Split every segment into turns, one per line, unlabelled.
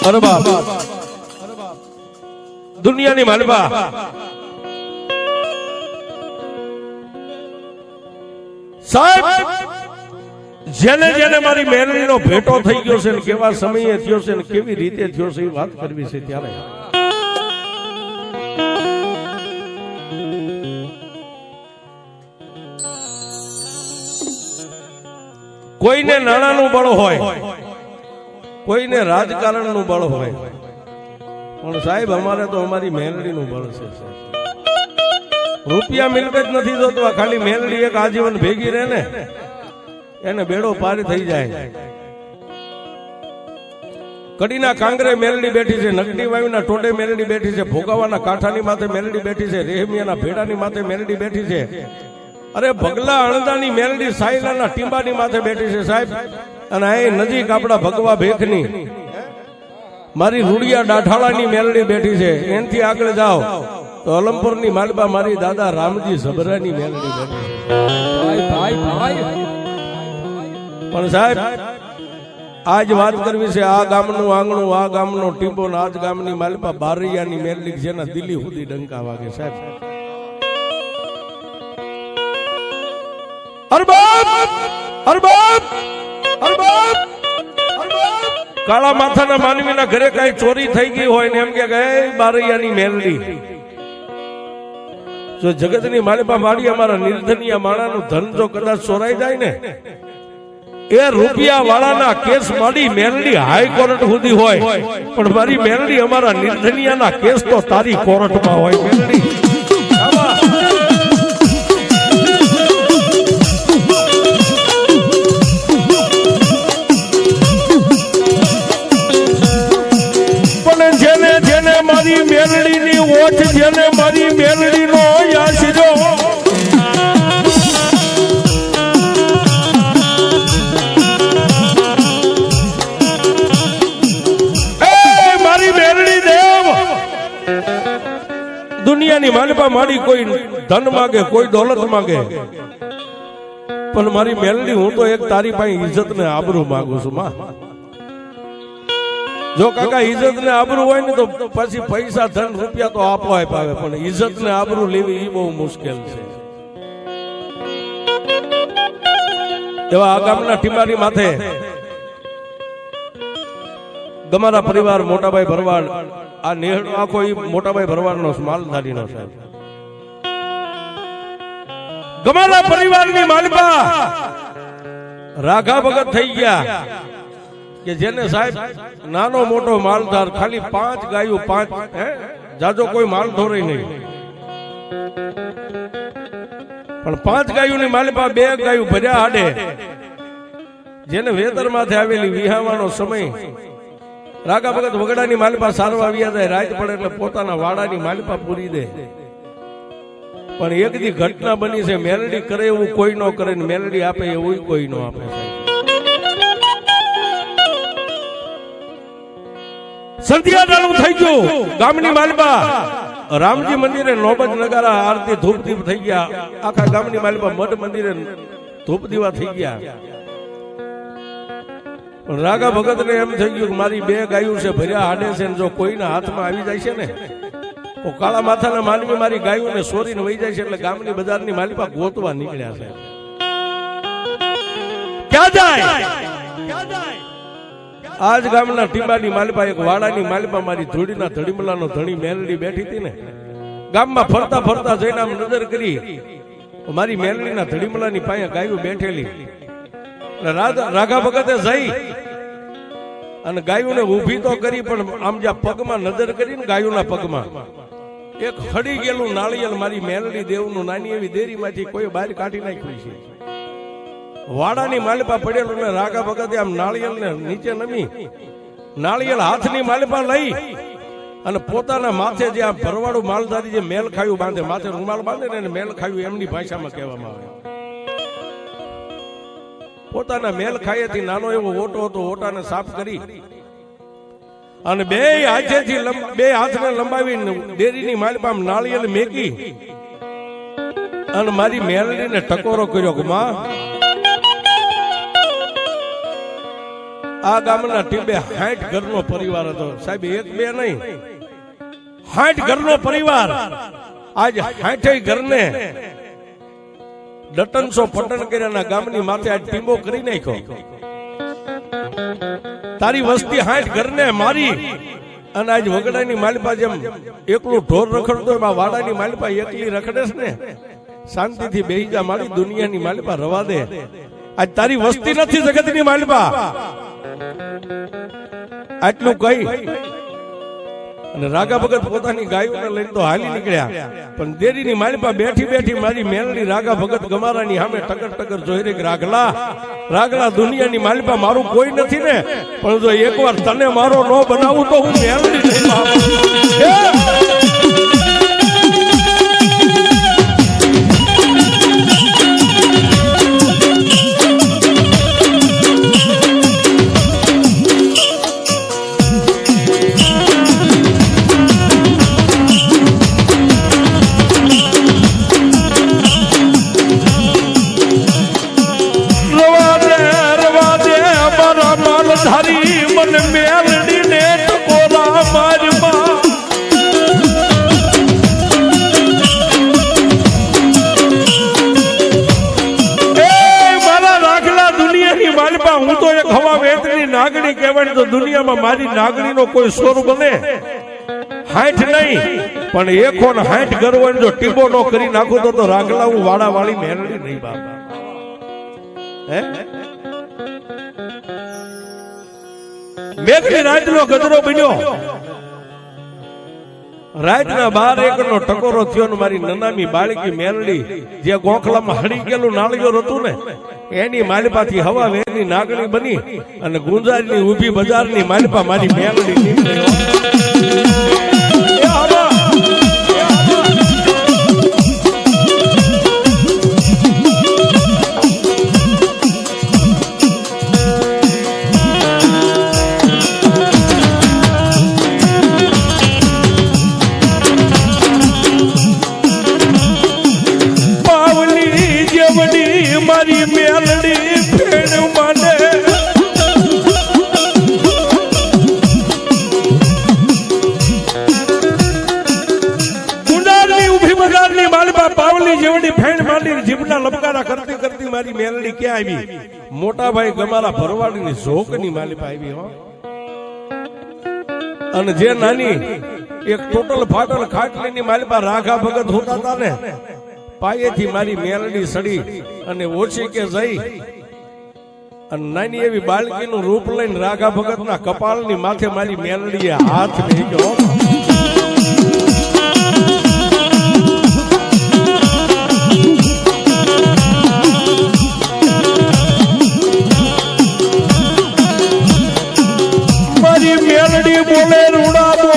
અરે બાપ દુનિયાની માલબા સાહેબ જેને જેને મારી મેલડીનો ભેટો થઈ ગયો છે ને કેવા સમયે થયો છે ને કેવી રીતે થયો છે એ વાત કરવી છે ત્યારે કોઈને નાણાનું બળ હોય, કોઈને રાજકારણનું બળ હોય, પણ સાહેબ અમારે તો અમારી મેલડીનું બળ છે. રૂપિયા મિલકત નથી જોતો, ખાલી મેલડી એક આજીવન ભેગી રહે ને એને બેડો પાર થઈ જાય. કડીના કાંગરે મેલડી બેઠી છે, નકડી વાયુના ટોડે મેલડી બેઠી છે, ભોગાવાના કાંઠાની માથે મેલડી બેઠી છે, રેહમિયાના ભેડાની માથે મેલડી બેઠી છે. અરે ભગલા અણદાની મેલડી સાયલાના ટીંબાની માથે બેઠી છે સાહેબ. અને અહીં નજીક આપણા ભગવા ભેખની મારી રૂડિયા ડાઠાળાની મેલડી બેઠી છે. એનથી આગળ જાઓ તો અલમપુરની માલબા મારી દાદા રામજી સબરાની મેલડી બેઠી છે. પણ સાહેબ આજ વાત કરવી છે આ ગામનું આંગણું, આ ગામનો ટીંબો, આજ ગામની માલબા બારૈયાની મેલડી જેના દિલ્હી સુધી ડંકા વાગે સાહેબ. કાળા માથાના માનવીના ઘરે કઈ ચોરી થઈ ગઈ હોય ને એમ કે બારૈયાની મેલડી જો જગતની માલિપા માડી અમારા નિર્ધનિયા માણાનું ધન જો કદાચ ચોરાઈ જાય ને એ રૂપિયા વાળાના કેસ માડી મેલડી હાઈકોર્ટ સુધી હોય, પણ મારી મેલડી અમારા નિર્ધનિયાના કેસ તો તારી કોર્ટમાં હોય. મેલડી મારી મેલડીની ઓઠ જેને મારી મેલડીનો યાસજો મારી મેલડી દેવ દુનિયાની માલિપા માડી કોઈ ધન માગે, કોઈ દોલત માગે, પણ મારી મેલડી હું તો એક તારી પાસે ઇજ્જત ને આબરૂ માંગુ છું માં. જો કાકા ઇજ્જત ને આબરૂ હોય ને તો પછી પૈસા ધન રૂપિયા તો આપો આવે, પણ ઇજ્જત ને આબરૂ લેવી એ બહુ મુશ્કેલ છે. એવા આ ગામના ટીમારી માથે ગમારા પરિવાર મોટાભાઈ ભરવાડ, આ નેહડો આખો એ મોટાભાઈ ભરવાડનો માલધારીનો સાહેબ. ગમારા પરિવારની માલબા રાઘા ભગત થઈ ગયા કે જેને સાહેબ નાનો મોટો માલધાર, ખાલી 5 ગાયું, 5 જાજો કોઈ માલ ધોરે નહીં, પણ 5 ગાયુંની માલિપા 2 ગાયું ભર્યા હાડે, જેને વેતર માથે આવેલી વિહાવાનો સમય રાગા ભગત વગડાની માલિપા સારવા આવ્યા જાય, રાત પડે એટલે પોતાના વાડાની માલિપા પૂરી દે. પણ એક દી ઘટના બની છે, મેલડી કરે એવું કોઈ ન કરે ને મેલડી આપે એવું કોઈ ન આપે. સંધ્યાટાણું થઈ ગયું, ગામની માલબા રામજી મંદિરે નોબત નગારા આરતી ધૂપ દીપ થઈ ગયા, આખા ગામની માલબા મઠ મંદિરે ધૂપ દીવા થઈ ગયા. પણ રાગા ભગત ને એમ થઈ ગયું કે મારી 2 ગાયું છે ભર્યા હાડે છે, જો કોઈના હાથમાં આવી જાય છે ને તો કાળા માથાના માનવી મારી ગાયું ને સોરીને વહી જાય છે. એટલે ગામની બજારની માલિપા ગોતવા નીકળ્યા છે. ક્યાં જાય? આજ ગામના ટીંબાની માલિપા એક વાડાની માલિપા મારી ધૂળીના ધડીમલાનો ધણી મેલડી બેઠી હતી ને, ગામમાં ફરતા ફરતા જઈને આમ નજર કરી મારી મેલડીના ધડીમલાની પાસે ગાયું બેઠેલી. રાઘા ભગતે જઈ અને ગાયુંને ઊભી તો કરી, પણ આમ જ્યાં પગમાં નજર કરી ને ગાયુંના પગમાં એક ખડી ગયેલું નાળિયેર મારી મેલડી દેવનું નાની એવી દેરીમાંથી કોઈ બહાર કાઢી નાખ્યું છે. વાડાની માલિપા પડેલું ને રાગા ભગતે આમ નાળિયેર ને નીચે નમી નાળિયેર હાથની માલિપા લઈ અને પોતાના માથે જે આ ભરવાડું માલધારી જે મેલ ખાયું બાંધે, માથે રૂમાલ બાંધે ને મેલ ખાયું એમની ભાષામાં કહેવામાં આવે. પોતાના મેલ ખાયેથી નાનો એવો ઓટો હતો, ઓટાને સાફ કરી અને 2 હાથેથી 2 હાથને લંબાવીને ડેરીની માલિપા નાળિયેર મેકી અને મારી મેલડીને ટકોરો કર્યો કે માં આ ગામના ટીબે 60 ઘરનો પરિવાર હતો સાહેબ, એક બે નહીં, 60 ઘરનો પરિવાર. આજ 60 ઘરને ડટનસો પટન કર્યાના ગામની માથે આજ ટીંબો કરી નાખ્યો. તારી વસ્તી 60 ઘરને મારી અને આજ વગડાની માલિપા જેમ એકલું ઢોર રખડતો એમાં વાડાની માલિપા એકલી રખડે છે ને. શાંતિથી બેહી જા મારી દુનિયાની માલિપા રવા દે. આજ તારી વસ્તી નથી જગતની માલિપા. આટલું કહી અને રાગા ભગત પોતાની ગાયોને લઈને તો હાલી નીકળ્યા, પણ દેરીની માલિપા બેઠી બેઠી મારી મેલડી રાગા ભગત ગમારાની સામે ટકર ટકર જોઈ રહી. રાગલા રાગલા દુનિયાની માલિપા મારું કોઈ નથી ને, પણ જો એકવાર તને મારો ન બનાવું તો હું મેલડી નહીં બાપ. હું તો એક હવા વેતની નાગણી કહેવાય તો દુનિયામાં મારી નાગણીનો કોઈ સ્વર બને 60 નહીં પણ 160 ઘર હોય જો ટીબો નો કરી નાખું તો રાગલા હું વાડા વાળી મેલડી નહીં બાપ. હે મેઘની રાતનો ગદરો બન્યો, રાતના 12 એકરનો ટકોરો થયો ને મારી નનામી બાળકી મેલડી જે ગોખલામાં હળી ગયેલું નાળિયેર હતું ને એની માલિપાથી હવા વેરની નાગણી બની અને ગુંજારની ઊભી બજારની માલિપા મારી મેલડી નીકળી. મારી મેલડી ફેણ મને ગુંડારની ઊભી બજારની માલિપા પાવલી જેવડી ફેણ માંડી જીભના લબકારા કરતી કરતી મારી મેલડી ક્યાં આવી? મોટા ભાઈ ગમારા ભરવાડીની ઝોકની માલિપા આવી હો. અને જે નાની એક ટોટલ ફાટલ ખાટલીની માલિપા રાઘા ભગત હોતા હતા ને પાયેથી મારી મેલડી સડી અને ઓછી કે જઈ અને નાની એવી બાળકીનું રૂપ લઈને રાઘા ભગતના કપાળની માથે મારી મેલડીએ હાથ મૂક્યો. મારી મેલડી બોલે રૂડાબો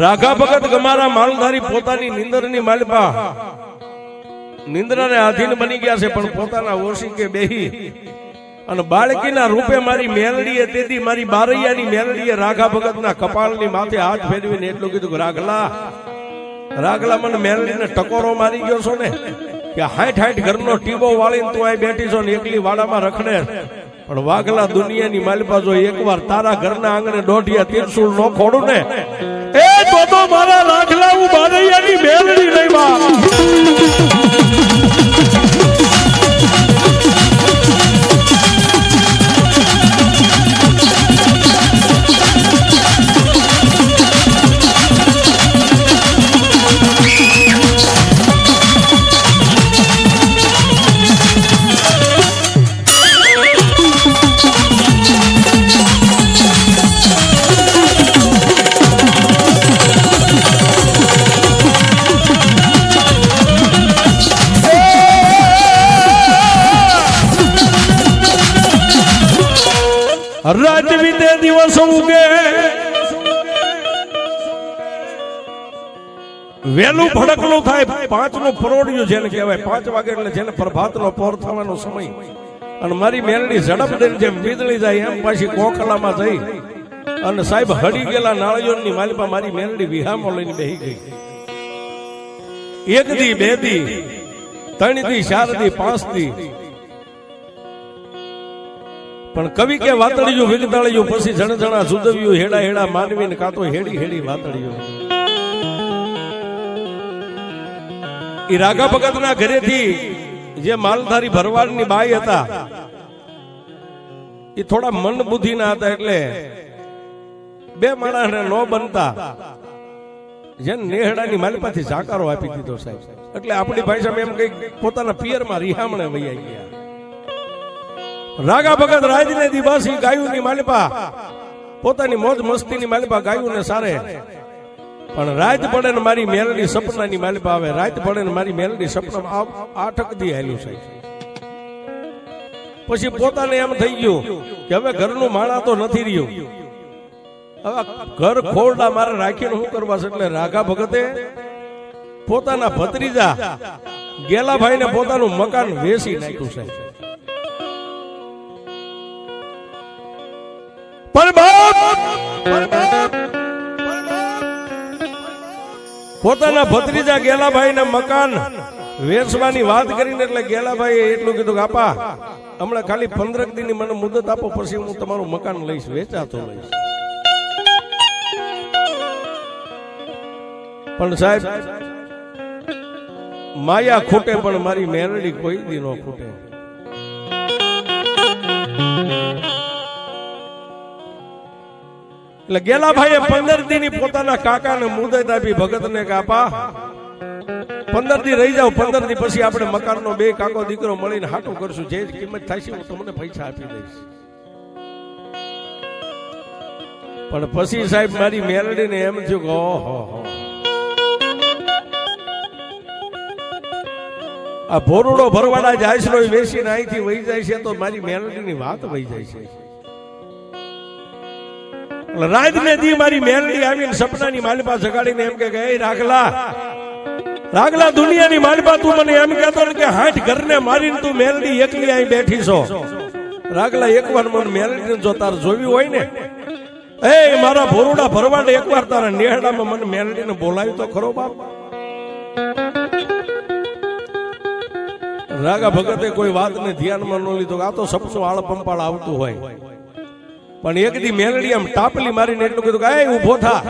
રાઘા ભગત ગમારા માલધારી પોતાની નિંદરની માલિપા નિંદ્રાને આધીન બની ગયા છે પણ પોતાના ઓશિકે બેહી અને બાળકીના રૂપે મારી મેલડીએ તેથી મારી બારૈયાની મેલડીએ રાઘા ભગતના કપાળની માથે હાથ ફેરવીને એટલું કીધું કે રાગલા મને મેલડીને ટકોરો મારી ગયો છો ને કે 60 ઘરનો ટીબો વાળીને તું અહીં બેઠી છો ને એકલી વાડામાં રખડે. પણ વાઘલા દુનિયાની માલિપા જો એકવાર તારા ઘરના આંગણે દોઢિયા તીરસુલ નો ખોડું ને એ તો મારા રાખલા હું બારૈયાની મેલડી નહીં બા. રાત વીતે દિવસો ઉગે વેલું ભડકલું થાય 5 નું પરોડિયું જેને કહેવાય 5 વાગે એટલે જેને પ્રભાતનો પોર થવાનો સમય અને મારી મેલડી ઝડપ દઈને જેમ વીજળી જાય એમ પાછી કોખલામાં જઈ અને સાહેબ હડી ગયેલા નાળિયેરની માલિપા મારી મેલડી વિહામો લઈને બેહી ગઈ. એક દી, બે દી, ત્રણ દી, ચાર દી, પાંચ દી, પણ કવિ કે વાતળિયું વિગતાળિયું, પછી જણ જણા જુદવ્યું, હેડા હેડા માનવી ને કાતો હેડી હેડી વાતળિયું. ઈ રાઘા ભગત ના ઘરેથી જે માલધારી ભરવાડની બાઈ હતા એ થોડા મન બુદ્ધિ ના હતા, એટલે બે માણસને નો બનતા જેને નેહડાની માલિપાથી જાકારો આપી દીધો સાહેબ. એટલે આપણી ભાષામાં એમ કઈ પોતાના પિયરમાં રિહામણે વૈયા ગયા. રાઘા ભગત રાજને દિવાસી ગાયુની માલિપા પોતાની મોજ મસ્તીની માલિપા ગાયુને સારે, પણ રાત પડે ને મારી મેલડી સપનાની માલિપા આવે, રાત પડે ને મારી મેલડી સપનામાં આઠક દી આવેલું છે. પછી પોતાને એમ થઈ ગયું કે હવે ઘરનું માણા તો નથી રહ્યું, હવે ઘર ખોરડા મારે રાખીને શું કરવા છે. એટલે રાઘા ભગતે પોતાના ભત્રીજા ગેલાભાઈ ને પોતાનું મકાન વેચી નાખ્યું છે. પોતાના ભત્રીજા ગેલાભાઈ ના મકાન વેચવાની વાત કરીને એટલે ગેલાભાઈ એટલું કીધું કે આપા હમણાં ખાલી 15 દિનની મને મુદત આપો, પછી હું તમારું મકાન લઈશ, વેચાતો લઈશ. પણ સાહેબ માયા ખૂટે પણ મારી મેરડી કોઈ દી નો ખૂટે. એટલે ગેલાભાઈએ 15 દી પોતાના કાકાને મુદત આપી ભગતને કે આપા 15 દી રહી જાવ, 15 દી પછી આપણે મકાનનો બે કાકો દીકરો મળીને હાટું કરશું, જે કિંમત થશે હું તમને પૈસા આપી દઈશ. પણ પછી સાહેબ મારી મેલડીને એમ થયું કે ઓહો આ ભોરુડો ભરવાડા જાયસરો વેચીને અહીંથી વહી જાય છે તો મારી મેલડીની વાત વહી જાય છે. રાત ને દી મારી મેલડી આવીને સપનાની માલિપા જગાડીને એમ કે રાગલા રાગલા દુનિયાની માલિપા તું મને એમ કહેતો કે 60 ઘરને મારીને તું મેલડી એકલી અહીં બેઠી છો. રાગલા એકવાર મને મેલડીને જો તાર જોવી હોય ને, એ મારા ભોરુડા ભરવાડ એકવાર તારા નેહડામાં મને મેલડીને બોલાવી તો ખરો બાપ. રાગા ભગતે કોઈ વાતને ધ્યાનમાં ન લીધો, આ તો સપનું આળ પંપાળ આવતું હોય. પણ એક દી મેલડી આમ ટાપલી મારીને એટલું કીધું કે ઉભો થા.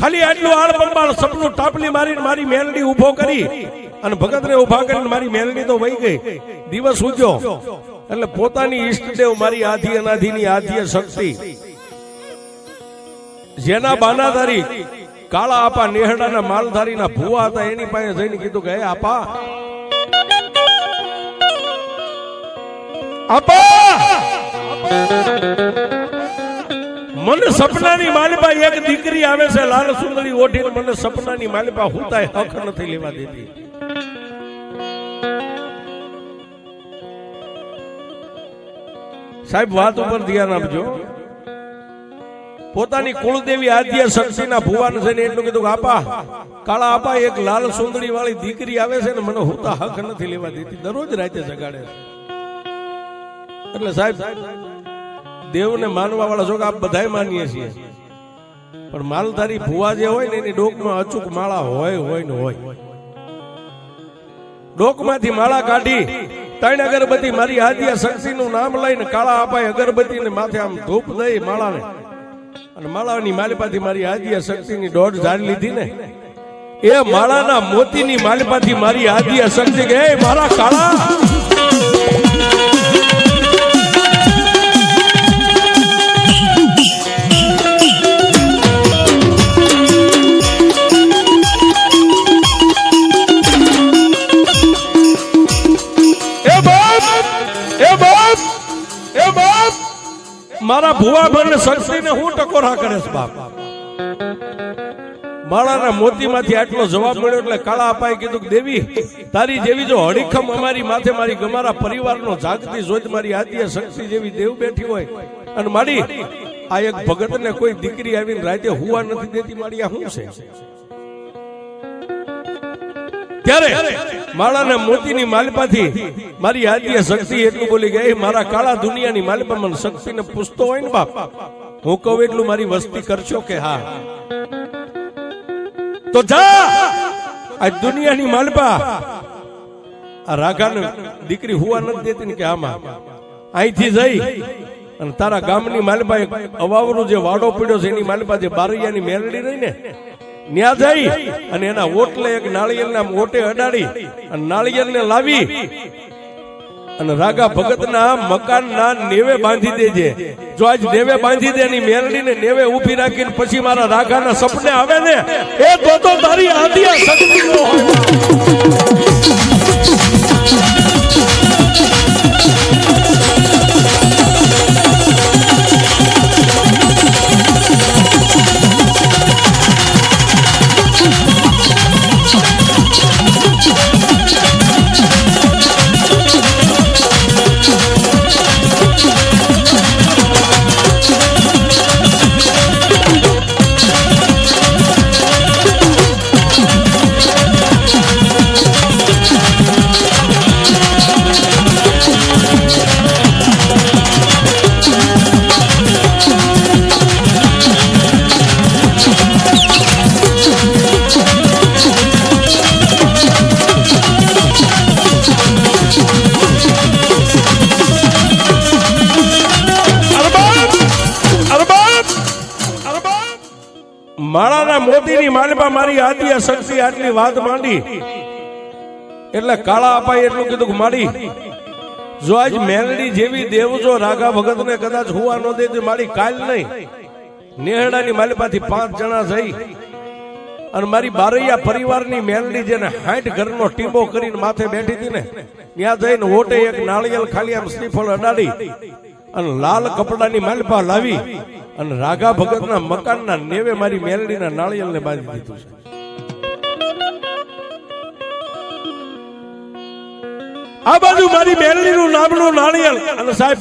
ખાલી આટલું આળ પંપાળ સપનું ટાપલી મારીને મારી મેલડી ઉભો કરી અને ભગતને ઉભા કરીને મારી મેલડી તો વહી ગઈ. દિવસ ઉગ્યો એટલે પોતાની ઈષ્ટદેવ મારી આધી અનાધીની આધ્ય શક્તિ જેના બાનાધારી કાળા આપા નેહડાના માલધારીના ભુવા હતા એની પાસે જઈને કીધું કે આપા મને સપનાની માલિપા એક દીકરી આવે છે લાલ સુંદરી ઓઢીને, મને સપનાની માલિપા હુતાય હક નથી લેવા દેતી. સાહેબ વાત ઉપર ધ્યાન આપજો. પોતાની કુળદેવી આદ્ય શક્તિના ભુવાને જઈને એટલું કીધું કે આપા કાળા આપા એક લાલ સુંદરી વાળી દીકરી આવે છે ને મને હુતા હક નથી લેવા દેતી, દરરોજ રાતે જગાડે. એટલે સાહેબ દેવને માનવા વાળા જો કે આપ બધાય માનીએ છીએ, પણ માલધારી ભુવા જે હોય ને એની ડોકમાં અચૂક માળા હોય ને હોય. ડોકમાંથી માળા કાઢી 3 અગરબત્તી મારી આદ્ય શક્તિનું નામ લઈને કાળા આપાએ અગરબત્તીને માથે આમ ધૂપ દઈ માળાને અને માળાની માલિપાથી મારી આદ્ય શક્તિની દોઢ ઝાડ લીધી ને, એ માળાના મોતીની માલિપાથી મારી આદ્ય શક્તિ કે મારા કાળા મારા ભુવા બને શક્તિને હું ટકોરા કરે છે બાપ. માળાના મોતીમાંથી આટલો જવાબ મળ્યો એટલે કાળા અપાએ કીધું કે દેવી તારી જેવી જો હડીખમ અમારી માથે મારી ગમારા પરિવારનો જાગતી જોઈ મારી આદ્ય શક્તિ જેવી દેવ બેઠી હોય અને મારી આ એક ભગતને કોઈ દીકરી આવીને રાતે હુવા નથી દેતી, મારી આ શું છે? ત્યારે માળાના મોતીની માલિપાથી મારી આદ્ય શક્તિ એટલું બોલી ગઈ, મારા કાળા દુનિયાની માલિપા મને શક્તિને પૂછતો હોય ને બાપ, હું કહું એટલું મારી વસ્તી કરશો કે હા? તો જા આ દુનિયાની માલિપા આ રાઘાને દીકરી હુવા નથી દેતી ને કે આમાં અહીંથી જઈ અને તારા ગામની માલિપા અવાવરું જે વાડો પીડ્યો છે એની માલિપા જે બારૈયાની મેલડી રહી ને ન્યા જઈ અને એના ઓટલે એક નાળિયેરના ઓટે અડાડી અને નાળિયેરને લાવી અને રાગા ભગતના મકાનના નેવે બાંધી દેજે. જો આજ નેવે બાંધી દે એની મેલડીને નેવે ઊભી રાખીને પછી મારા રાગાના સપને આવે ને એ તો તારી આદિયા શક્તિ નો હોય. માળાના મોતીની માલિપા મારી આદ્ય શક્તિ આટલી વાત માંડી એટલે કાળા અપાય એટલું કીધું કે માડી જો આજ મેલડી જેવી દેવજો રાગા ભગતને કદાચ હુવા ન દે તો મારી કાલ નહીં નેહડાની માલિપાથી 5 જણા જઈ અને મારી બારૈયા પરિવારની મેલડી જેને 60 ઘરનો ટીબો કરીને માથે બેઠી હતી ને ત્યાં જઈને ઓટે એક નાળિયેર ખાલી આમ શ્રીફળ અડાડી અને લાલ કપડાની માલિપા લાવી અને રાગા ભગતના મકાનના નેવે મારી મેલડીના નાળિયેરને બાંધી દીધું છે. આ બાજુ મારી મેલડીનું નામનું નાળિયેર અને સાહેબ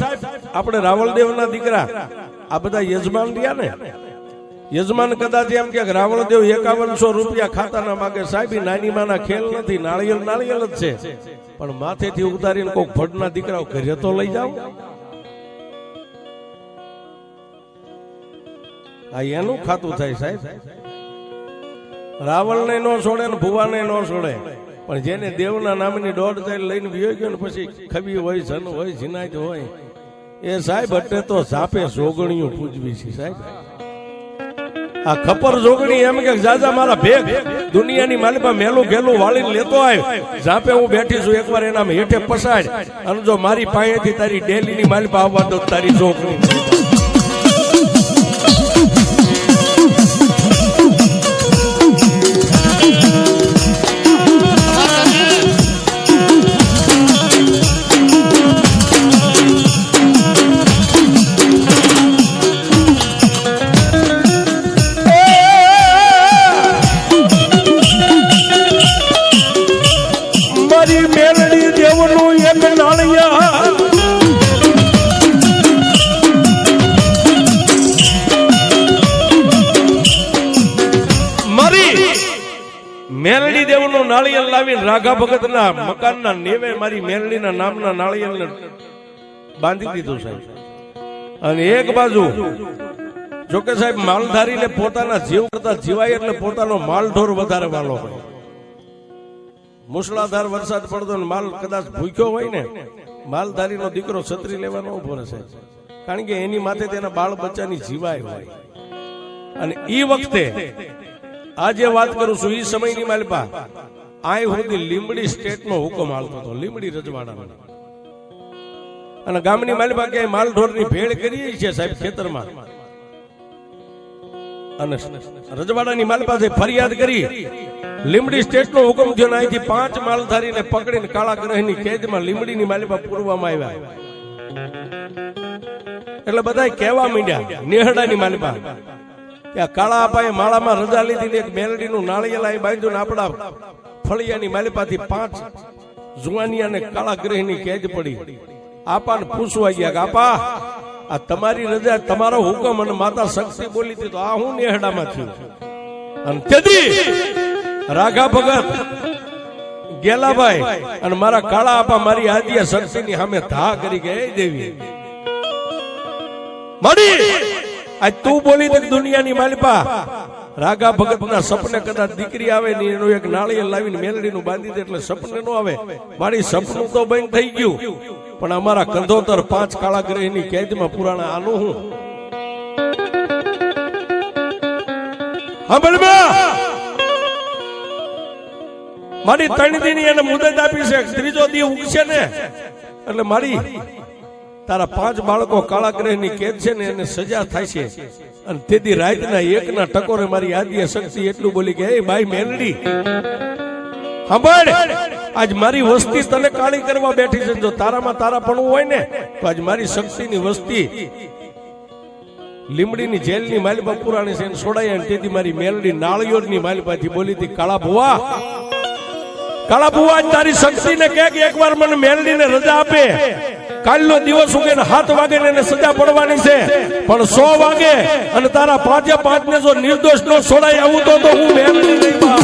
આપણે રાવળદેવના દીકરા આ બધા યજમાન રહ્યા ને યજમાન કદાચ એમ કે રાવળદેવ 5100 રૂપિયા ખાતાના માગે સાહેબ નાની માના ખેલ નથી, નાળિયેર નાળિયેર જ છે, પણ માથેથી ઉતારીને કોઈક ભડના દીકરાઓ ઘરે તો લઈ જાવ. આ એનું ખાતું થાય સાહેબ. રાવણને નો છોડે ને ભુવાને નો છોડે, પણ જેને દેવના નામની દોડ ચાલ લઈને વિયો ગયો ને પછી ખબી હોય જન હોય જીનાત હોય એ સાહેબ એટલે તો ઝાપે જોગણીઓ પૂજવી છે સાહેબ. આ ખપર જોગણી એમ કે જાજા મારા ભેગ દુનિયાની માલિપા મેલું ઘેલું વાળીને લેતો આવ, ઝાપે હું બેઠી છું એકવાર એના હેઠે પસાડ અને જો મારી પાસેથી તારી ડેલીની માલિપા આવવા દો તારી જોગણી. મેલડી દેવનું નાળિયેર લાવીને રાઘા ભગતના મકાનના નેવે મારી મેલડીના નામના નાળિયેરને બાંધી દીધું સાહેબ. અને એક બાજુ જોકે સાહેબ માલધારીને પોતાના જીવ કરતા જીવાય એટલે પોતાનો માલઢોર વધારે વાલો હોય. મુસળાધાર વરસાદ પડતો ને માલ કદાચ ભૂખ્યો હોય ને માલધારીનો દીકરો છત્રી લેવાનો ઉભો રહેશે, કારણ કે એની માથે તેના બાળ બચ્ચાની જીવાય હોય. અને ઈ વખતે આજે વાત કરું છું, ઈ સમયની માલિપા આ સુધી લીંબડી સ્ટેટનો હુકમ હાલતો હતો, લીંબડી રજવાડાનો. અને ગામની માલિપા ક્યાંય માલઢોરની ભેળ કરી છે સાહેબ ખેતરમાં, અને રજવાડાની માલિપા ફરિયાદ કરી લીંબડી સ્ટેટનો હુકમ થયો, અહીંથી 5 માલધારીને પકડીને કાળા ગ્રહની કેદમાં લીંબડીની માલિપા પૂરવામાં આવ્યા. એટલે બધા કહેવા માંડ્યા નેહડાની માલિપા કે કાળા અપાએ માળામાં રજા લીધી, એક મેલડીનું નાળિયેર બાંધ્યું ને આપણા ફળિયાની માલિપાથી 5 જુવાનિયાને કાળા ગ્રહની કેદ પડી. આપાને પૂછવા ગયા કે આપા આ તમારી રજા તમારો હુકમ અને માતા શક્તિ બોલી હતી તો આ હું નેહડામાં થયું. અને તેથી રાઘા ભગત ગેલાભાઈ અને મારા કાળા આપા મારી આદ્ય શક્તિની સામે ધા કરી કે એ દેવી મળી આજ તું બોલી તો દુનિયાની માલિપા રાગા ભગતના સપને કદાચ દીકરી આવે ને એનું એક નાળિયેર લાવીને મેલડીનું બાંધી દે એટલે સપને નો આવે. મારી સપનું તો બંધ થઈ ગયું પણ અમારા કંધોતર 5 કાળા ગ્રહની કેદમાં પુરાણા આનું હું મારી 3 દી ની એને મુદત આપી છે. ત્રીજો દી ઉગશે ને એટલે મારી તારા 5 બાળકો કાળા ગ્રહની કેદ છે ને એને સજા થાય છે. અને તેથી રાતના 1 ના ટકોરે મારી આદ્ય શક્તિ એટલું બોલી કે એ બાઈ મેલડી સાંભળ, આજ મારી વસ્તી તને કાળી કરવા બેઠી છે. જો તારામાં તારાપણું હોય ને તો આજ મારી શક્તિની વસ્તી લીમડીની જેલની માલિપા પુરાણી છે છોડાય. તેથી મારી મેલડી નાળિયોરની માલિપાથી બોલી હતી કાળા ભુવા તારી શક્તિને કે એકવાર મને મેલડીને રજા આપે. કાલનો દિવસ ઉગે ને 7 વાગે એને સજા પડવાની છે પણ 100 વાગે અને તારા 5 ને જો નિર્દોષ નો છોડાય આવું તો હું મેલડી નહીં બાપ.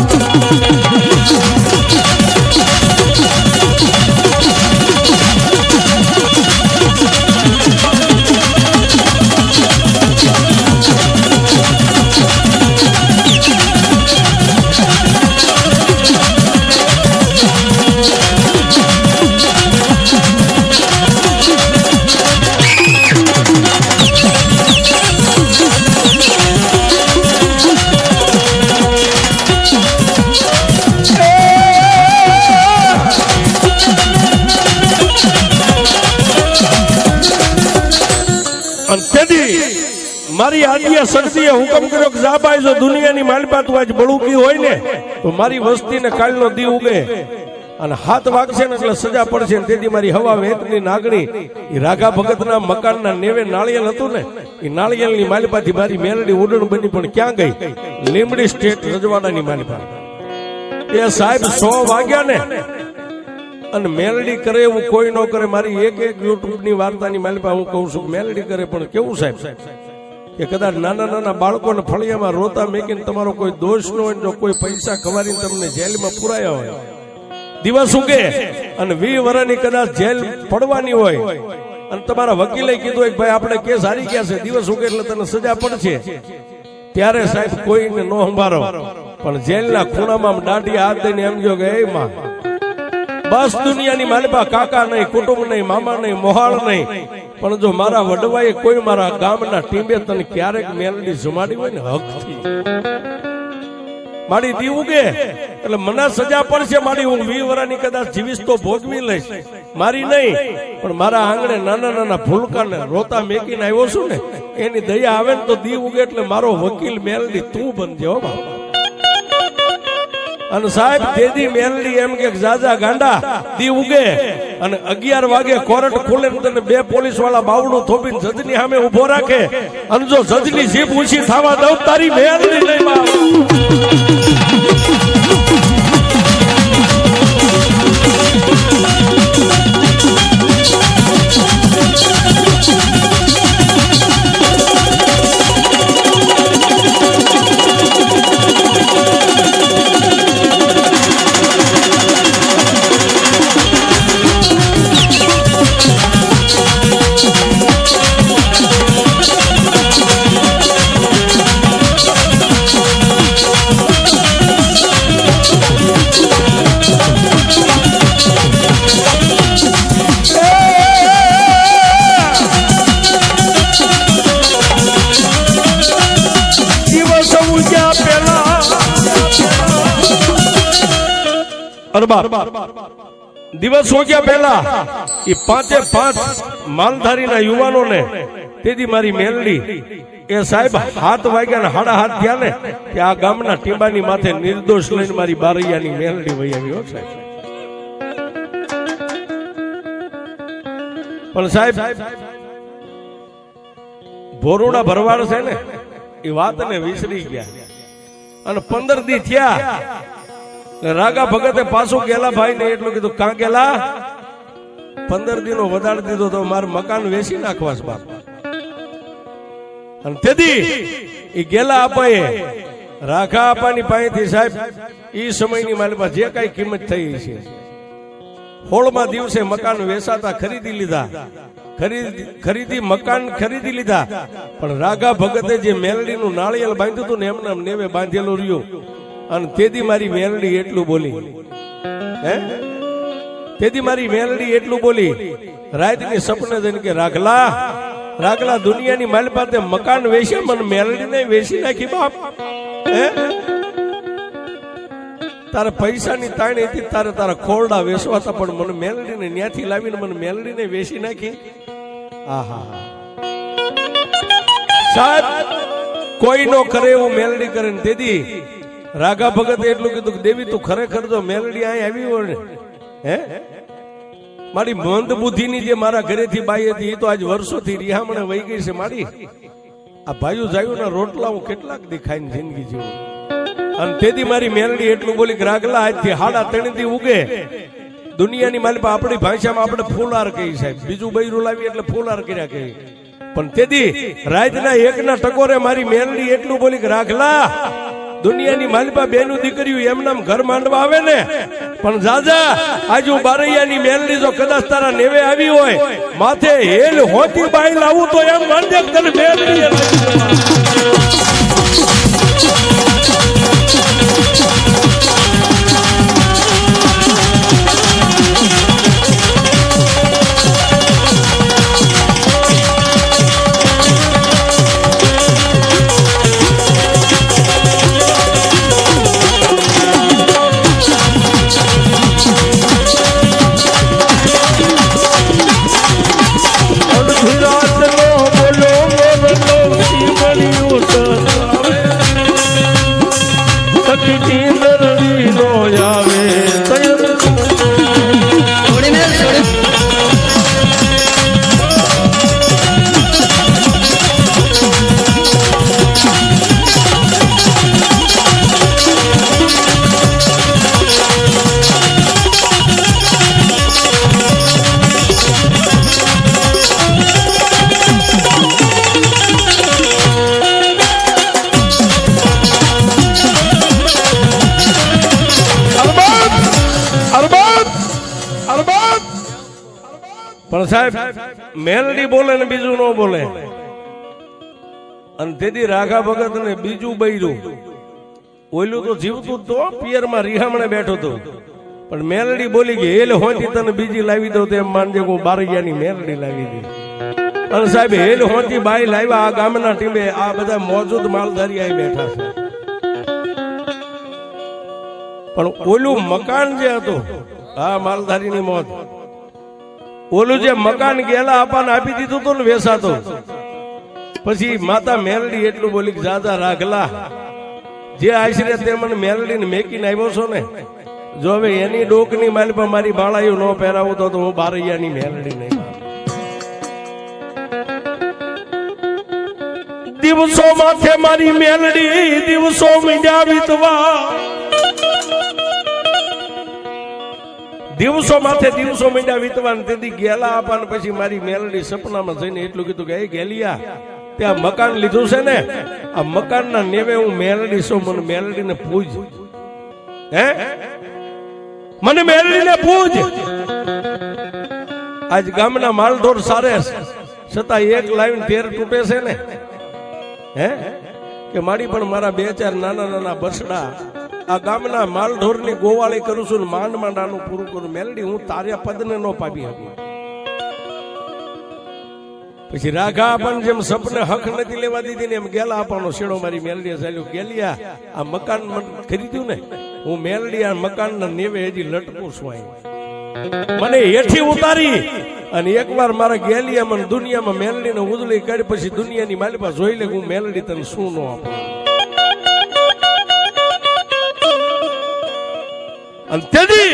મારી આદ્ય શક્તિએ હુકમ કર્યો કે જાબાઈ જો દુનિયાની માલિપા તું આજ બળુકી હોય ને તો મારી વસ્તીને કાલનો દી ઉગે અને 7 વાગશે ને એટલે સજા પડશે. તેથી મારી હવા વેતની નાગણી એ રાઘા ભગતના મકાનના નેવે નાળિયેર હતું ને એ નાળિયેરની માલિપાથી મારી મેલડી ઉડણ બની પણ ક્યાં ગઈ? લીમડી સ્ટેટ રજવાડાની માલિપા. એ સાહેબ 100 વાગ્યા ને અને મેલડી કરે એવું કોઈ ન કરે. મારી એક યુટ્યુબ ની વાર્તાની માલિપા હું કહું છું મેલડી કરે પણ કેવું સાહેબ કે કદાચ નાના બાળકોને ફળિયામાં રોતા મેકીને તમારો કોઈ દોષ ન હોય, જો કોઈ પૈસા ખવારીને તમને જેલમાં પુરાયા હોય, દિવસ ઉગે અને 20 વર્ષની કદાચ જેલ પડવાની હોય અને તમારા વકીલે કીધું કે ભાઈ આપણે કેસ હારી ગયા છે, દિવસ ઉગે એટલે તને સજા પડશે, ત્યારે સાહેબ કોઈને ન સંભાળો પણ જેલના ખૂણામાં દાઢી હાથ દઈને એમ કહ્યો કે એ માં બસ દુનિયાની માલિપા કાકા નહીં, કુટુંબ નહીં, મામા નહીં, મોહાળ નહીં, પણ જો મારા વડવાએ કોઈ મારા ગામના ટીમે તને ક્યારેક મેલડી જમાડી હોય ને હકથી મારી દી ઉગે એટલે મને સજા પડશે. મારી હું 20 વર્ષની કદાચ જીવીશ તો ભોગવી લઈશ, મારી નહીં પણ મારા આંગણે નાના ભૂલકાને રોતા મેકીને આવ્યો છું ને એની દયા આવે ને તો દી ઉગે એટલે મારો વકીલ મેલડી તું બનજે હો બાપા. અને સાહેબ તેદી મેલડી એમ કે જાજા ગાંડા દી ઉગે અને 11 વાગે કોર્ટ ખુલે ને તને 2 પોલીસ વાળા બાવડું થોપીને જજની સામે ઉભો રાખે અને જો જજની જીભ ઊંચી થવા દઉં તારી મેલડી નહીં બાપ. દિવસ સોગ્યા પહેલા એ 5 માલધારીના યુવાનોને તેથી મારી મેલડી એ સાહેબ 7 વાગ્યા ને 7:30 થયા ને કે આ ગામના ટીંબાની માથે નિર્દોષ લઈને મારી બારૈયાની મેલડી વહી આવી. હો સાહેબ પણ સાહેબ ભોરુડા ભરવાડ છે ને એ વાતને વિસરી ગયા અને 15 દી થયા રાગા ભગતે પાછું ગેલા ભાઈ ને એટલું કીધું કાં ગેલા 15 દીનો વધારી દીધો તો મારું મકાન વેચી નાખવા બાપ. અને તેથી એ ગેલા અપાએ રાખા આપાની પાસેથી સાહેબ ઈ સમયની મારી પાસે જે કઈ કિંમત થઈ છે 16મા દિવસે મકાન વેચાતા ખરીદી લીધા, મકાન ખરીદી લીધા. પણ રાઘા ભગતે જે મેલડીનું નાળિયેર બાંધ્યું હતું ને એમને નેવે બાંધેલું રહ્યું. અને તેથી મારી મેલડી એટલું બોલી, હે તેથી મારી મેલડી એટલું બોલી રાતની સપને જઈને કે રાખલા રાખલા દુનિયાની મારી પાસે મકાન વેચ્યા, મને મેલડીને વેચી નાખી બાપ. હે તારે પૈસાની તાણી હતી, તારે તારા ખોરડા વેચવાતા, પણ મને મેલડીને ન્યાથી લાવીને મને મેલડીને વેચી નાખી. આહા સાહેબ કોઈ નો કરે એવું મેલડી કરે ને. તેથી રાઘા ભગતે એટલું કીધું કે દેવી તું ખરેખર જો મેલડી અહીં આવી હોય ને, હે મારી મંદ બુદ્ધિની જે મારા ઘરેથી બાઈ હતી એ તો આજ વર્ષોથી રિહામણે વહી ગઈ છે. મારી આ ભાઈઓ જાયુના રોટલા હું કેટલાક દેખાઈને જિંદગી જીવું. અને તેથી મારી મેલડી એટલું બોલી કે રાખલા આજથી 3:30 થી ઉગે. દુનિયાની માલિક આપણી ભાષામાં આપણે ફૂલાર કહી સાહેબ, બીજું બૈરું લાવી એટલે ફૂલાર કર્યા કહી. પણ તેથી રાતના 1ના ટકોરે મારી મેલડી એટલું બોલી કે રાખલા દુનિયાની માલિપા બેનું દીકરીઓ એમનામ ઘર માંડવા આવે ને, પણ જાજા આજ હું બારૈયાની મેલડી જો કદાચ તારા નેવે આવી હોય માથે હેલ હોતી બાઈ લાવું તો એમ માનજે તને મેલડી. પણ સાહેબ મેલડી બોલે ને બીજું ન બોલે. અને તેથી રાઘા ભગત ને બીજું બૈરું ઓયલું તો જીવતું તો પિયરમાં રિહામણે બેઠો હતો, પણ મેલડી બોલી કે હેલ હોતી તને બીજી લાવી દઉં તો એમ માનજે હું બારૈયાની મેલડી લાવી દઈ. અને સાહેબ હેલ હોતી બાઈ લાવ્યા. આ ગામના ટીમે આ બધા મોજૂદ માલધારી અહીં બેઠા છે. પણ ઓલું મકાન જે હતું આ માલધારીની મોત, ઓલું જે મકાન ગેલા આપણને આપી દીધું હતું ને વેસાતો, પછી માતા મેલડી એટલું બોલી કે દાદા રાખલા જે આશરે તે મને મેલડીને મેકીને આવ્યો છો ને, જો હવે એની ડોકની માલિપા મારી બાળાયું ન પહેરાવું તો હું બારૈયાની મેલડી નહીં. દિવસો માથે મારી મેલડી દિવસો મીંડ્યા વીતવા, દિવસો માથે દિવસો મીંડા વીતવા. તેથી ગેલા આપાને પછી મારી મેલડી સપનામાં જઈને એટલું કીધું કે એ ગેલિયા ત્યાં મકાન લીધું છે ને, આ મકાનના નેવે હું મેલડી છું, મને મેલડીને પૂજ. હે મને મેલડીને પૂજ. આજ ગામના માલઢોર સારે છતાં એક લાઈન 13 તૂટે છે ને, હે કે મારી પણ મારા 2-4 નાના નાના બસડા આ ગામના માલઢોરની ગોવાળી કરું છું, માંડ માંડાનું પૂરું કરું. મેલડી હું તાર્યા પદને ન પામી હતી. પછી રાઘા આપણને જેમ સપને હક નથી લેવા દીધી ને એમ ગેલા આપણનો શેડો મારી મેલડીએ ચાલ્યો. ગેલિયા આ મકાન ખરીદ્યું ને, હું મેલડી આ મકાનના નેવે હજી લટકું છું. મને હેઠી ઉતારી અને એકવાર મારા ગેલિયા મને દુનિયામાં મેલડીને ઉજળી કરી પછી દુનિયાની માલિપા જોઈ લે હું મેલડી તને શું ન આપું. અને તેથી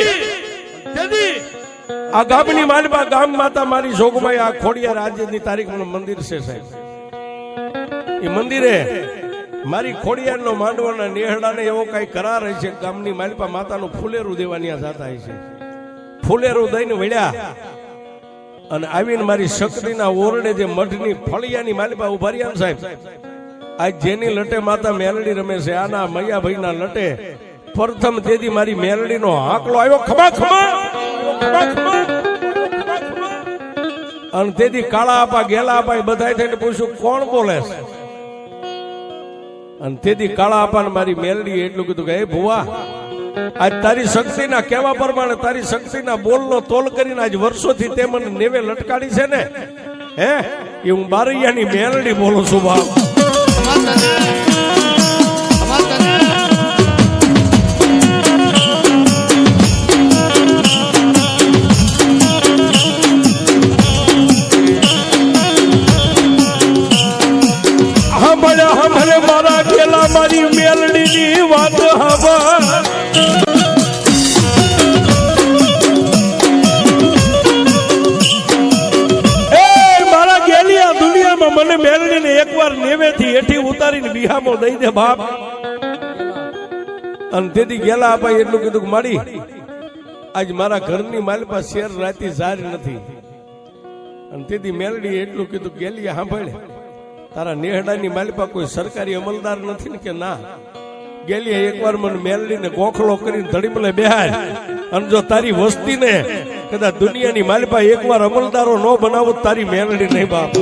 આ ગામની માલિપા ગામ માતા મારી જોગમાઈ આ ખોડિયાર આજની તારીખનું મંદિર છે સાહેબ. એ મંદિરે મારી ખોડિયારનો માંડવાના નેહડાને એવો કઈ કરાર છે, ગામની માલિપા માતાનું ફૂલેરું દેવાની જાતા છે. ફૂલેરું દઈને વળ્યા અને આવીને મારી શક્તિના ઓરડે જે મઠની ફળિયાની માલિપા ઉભા રહ્યા સાહેબ, આજ જેની લટે માતા મેલડી રમે છે આના મૈયાભાઈ ના લટે પ્રથમ તેથી મારી મેલડી નો હાકલો આવ્યો ખમા ખમા ખમા ખમા અને તેથી કાળા આપા ગેલા આપા બધા થઈને પૂછ્યું કોણ બોલે છે અને તેથી કાળા આપા મારી મેલડી એટલું કીધું કે એ ભુવા આજ તારી શક્તિના કહેવા પ્રમાણે તારી શક્તિના બોલનો તોલ કરીને આજ વર્ષોથી તે મને નેવે લટકાડી છે ને હે એ હું બારૈયાની મેલડી બોલું છું બાપ મારા ગેલા મારી મેલડીની વાત હવા મારા ગેલિયા દુનિયામાં મને મેલડીને એકવાર નેવેથી હેઠી ઉતારીને વિહામો દઈ દે બાપ અને તેથી ગેલા આપાઈ એટલું કીધું કે મારી આજ મારા ઘરની માલપા શેર રાતી સારી નથી અને તેથી મેલડી એટલું કીધું ગેલિયા સાંભળે તારા નેહડાની માલપા કોઈ સરકારી અમલદાર નથી ને કે ના ગેલી એકવાર મને મેલડીને ગોખલો કરીને ધડીમલે બેહાર અને જો તારી વસ્તીને કદાચ દુનિયાની માલપા એકવાર અમલદારો ન બનાવો તારી મેલડી નહીં બાપ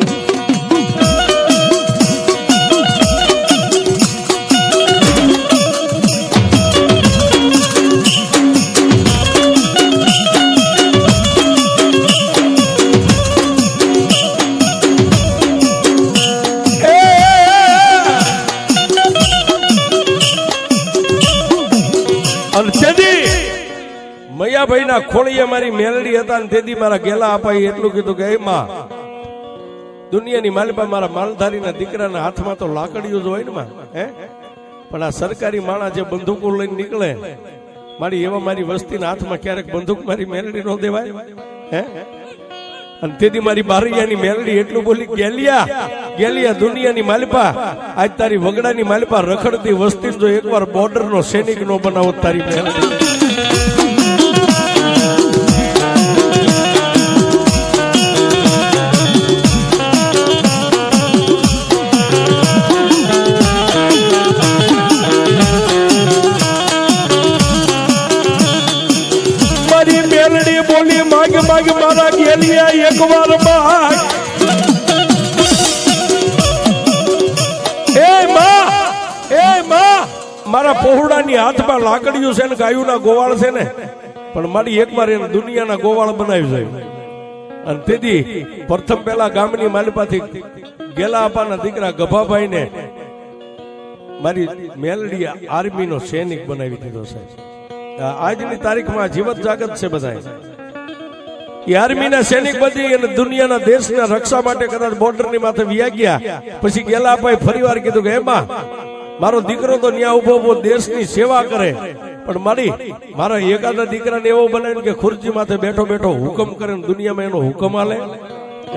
મૈયાભાઈ ના ખોળીએ મારી મેલડી હતા ને તેથી મારા ગેલા અપાઈ એટલું કીધું કે એમાં દુનિયાની માલપા મારા માલધારીના દીકરાના હાથમાં તો લાકડીઓ જ હોય ને માં હે પણ આ સરકારી માણસ જે બંદૂકો લઈને નીકળે મારી એવા મારી વસ્તીના હાથમાં ક્યારેક બંદૂક મારી મેલડી નો દેવાય હે અને તેથી મારી બારૈયાની મેલડી એટલું બોલી ગેલિયા દુનિયાની માલપા આજ તારી વગડાની માલપા રખડતી વસ્તી જો એકવાર બોર્ડર નો સૈનિક નો બનાવો તારી મેલડી માગ મારા ગેલિયા એકવાર માગ એ માં મારા પહોળાની હાથમાં લાકડીઓ છે ને ગાયુના ગોવાળ છે ને પણ મારી એકવાર એને દુનિયાના ગોવાળ બનાવી જાય અને તેથી પ્રથમ પેલા ગામની માલપાથી ગેલા અપાના દીકરા ગભાભાઈ ને મારી મેલડી આર્મી નો સૈનિક બનાવી દીધો સાહેબ આજની તારીખમાં જીવત જાગત છે બધા આર્મીના સૈનિક બધી અને દુનિયાના દેશના રક્ષા માટે કદાચ બોર્ડરની માથે વ્યા ગયા પછી ગેલા અપાઈ ફરીવાર કીધું કે એમાં મારો દીકરો તો ન્યા ઉભો દેશની સેવા કરે પણ મારા એકાદા દીકરાને એવો બનાવીને કે ખુરશી માથે બેઠો બેઠો હુકમ કરે દુનિયામાં એનો હુકમ આલે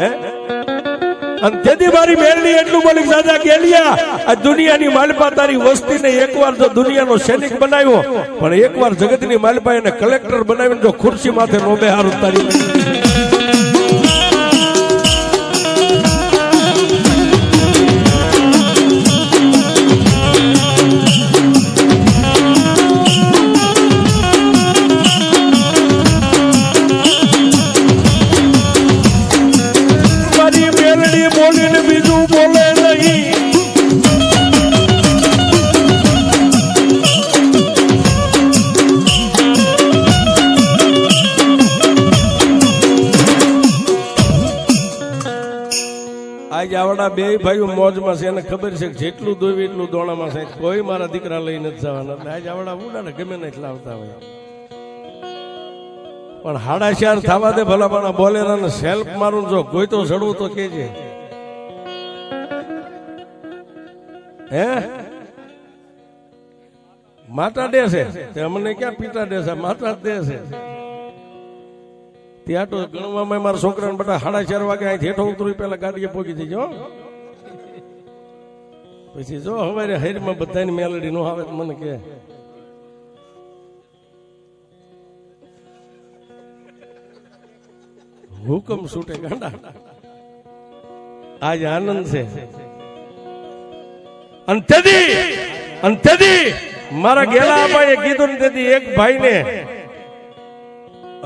હે અને તેથી મારી મેલડી એટલું બોલી દાદા ગેલિયા આ દુનિયાની માલપા તારી વસ્તીને એકવાર જો દુનિયાનો સૈનિક બનાવ્યો પણ એકવાર જગતની માલપા એને કલેક્ટર બનાવીને જો ખુરશી માથે નો બેહારું તારી આવડા બે ભાઈઓ મોજમાં છે એને ખબર છે જેટલું દોવી એટલું દોણામાં છે કોઈ મારા દીકરા લઈ નથી જવાના આજ આવડા ઉડાડે ગમે ને એટલા આવતા હોય પણ 4:30 થવા દે ભલા પણ બોલેરાને સેલ્ફ મારું જો કોઈ તો ચડવું તો કેજે હે માતા દે છે અમને ક્યાં પીતા દે છે માતા દે છે ત્યાં તો ગણવામાં મારા છોકરાને બધા 4:30 વાગે અહીં હેઠો ઉતરી પેલા ગાડીએ પોગી જજો પછી જો હવે હૈરમાં બધાની મેલડી નો આવે મને કે હુકમ છૂટે ગાંડા આજ આનંદ છે અને તેથી મારા ગેલા ભાઈએ કીધું ને તેથી એક ભાઈને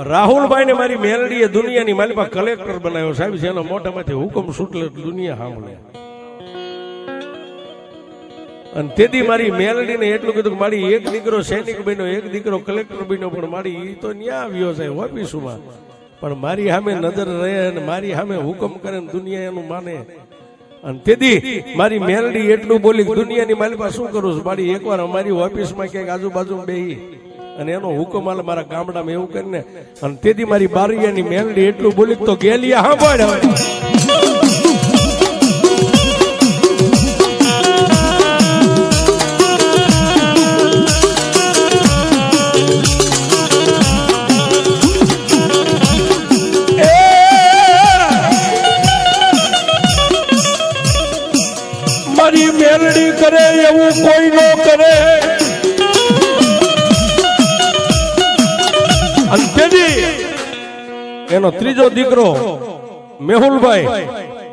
રાહુલભાઈ ને મારી મેલડીએ દુનિયાની માલિકા કલેક્ટર બનાવ્યો સાહેબ છે એનો મોઢામાંથી હુકમ છૂટલે દુનિયા સાંભળે અને તેથી મારી મેલડીને એટલું કીધું કે મારી એક દીકરો સૈનિક બન્યો એક દીકરો કલેક્ટર બન્યો પણ મારી ઈ તો ન્યા આવ્યો છે ઓફિસમાં પણ મારી સામે નજર રહે અને મારી સામે હુકમ કરે ને દુનિયા એનું માને અને તેથી મારી મેલડી એટલું બોલી દુનિયાની માલિકા શું કરું છું મારી એકવાર અમારી ઓફિસમાં ક્યાંક આજુબાજુ બેહી અને એનો હુકમ આલે મારા ગામડામાં એવું કરીને અને તેથી મારી બારિયાની મેલડી એટલું બોલી તો ગેલિયા સાંભળ મારી મેલડી કરે એવું કોઈ ન કરે અને તેથી એનો ત્રીજો દીકરો મેહુલભાઈ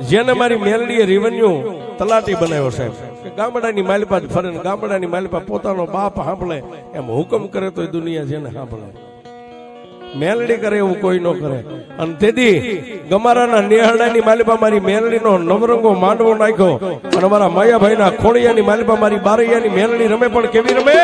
જેને મારી મેલડીએ રેવન્યુ તલાટી બનાવ્યો સાહેબ કે ગામડાની માલિપા જ ફરે ગામડાની માલિપા પોતાનો બાપ સાંભળે એમ હુકમ કરે તો દુનિયા જેને સાંભળે મેલડી કરે એવું કોઈ ન કરે અને તેથી ગમારાના નેહડાની માલિપા મારી મેલડીનો નવરંગો માંડવો નાખ્યો અને મારા માયાભાઈના ખોડિયાની માલિપા મારી બારૈયાની મેલડી રમે પણ કેવી રમે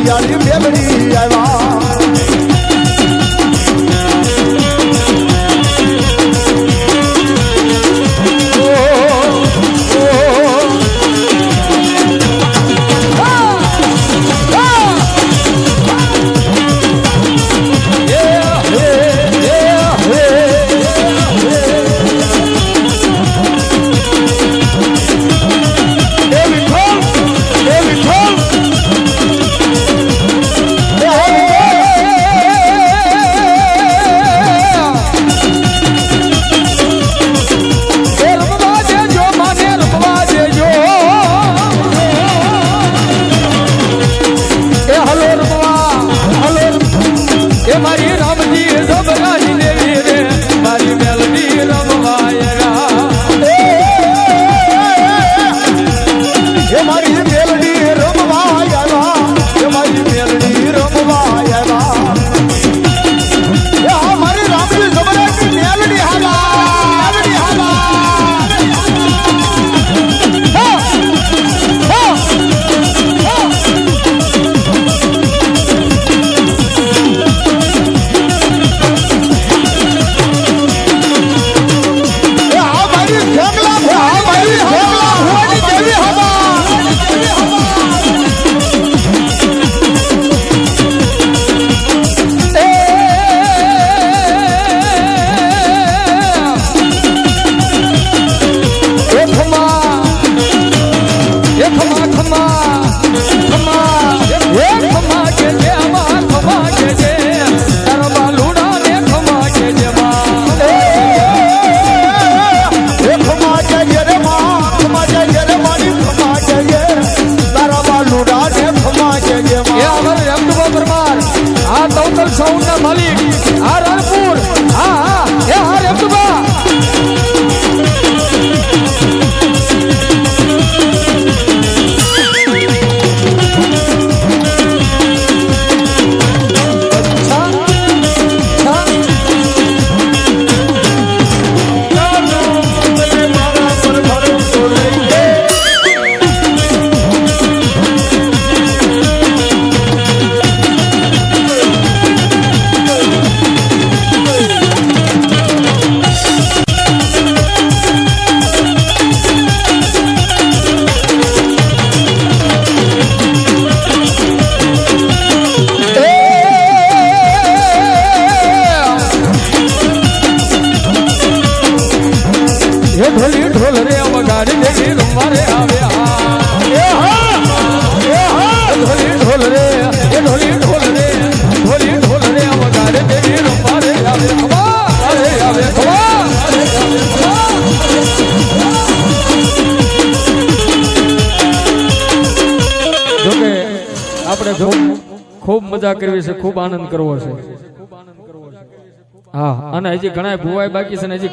યારી મેલડી આવ્યા મારી રામજી સબરાજી દેવી રે મારી મેલડી રમવાયરા એ મારી મેલડી રમવાયરા એ મારી મેલડી રમવાયરા એ મારી રામજી સબરાજી મેલડી હાલા મેલડી હાલા સૌના માલિક આ રાણપુર હા એ હા રેમતુબા ઢોલી ઢોલ રે વગાડી દેવી રમવારે આવ્યા ઢોલી ઢોલ રે ઢોલી ઢોલ રે ઢોલી ઢોલ રે વગાડી દેવી રમવારે આવે જોકે આપણે ખૂબ મજા કરવી છે ખૂબ આનંદ કરવો છે હા અને હજી ઘણા ભુવાય બાકી છે ને હજી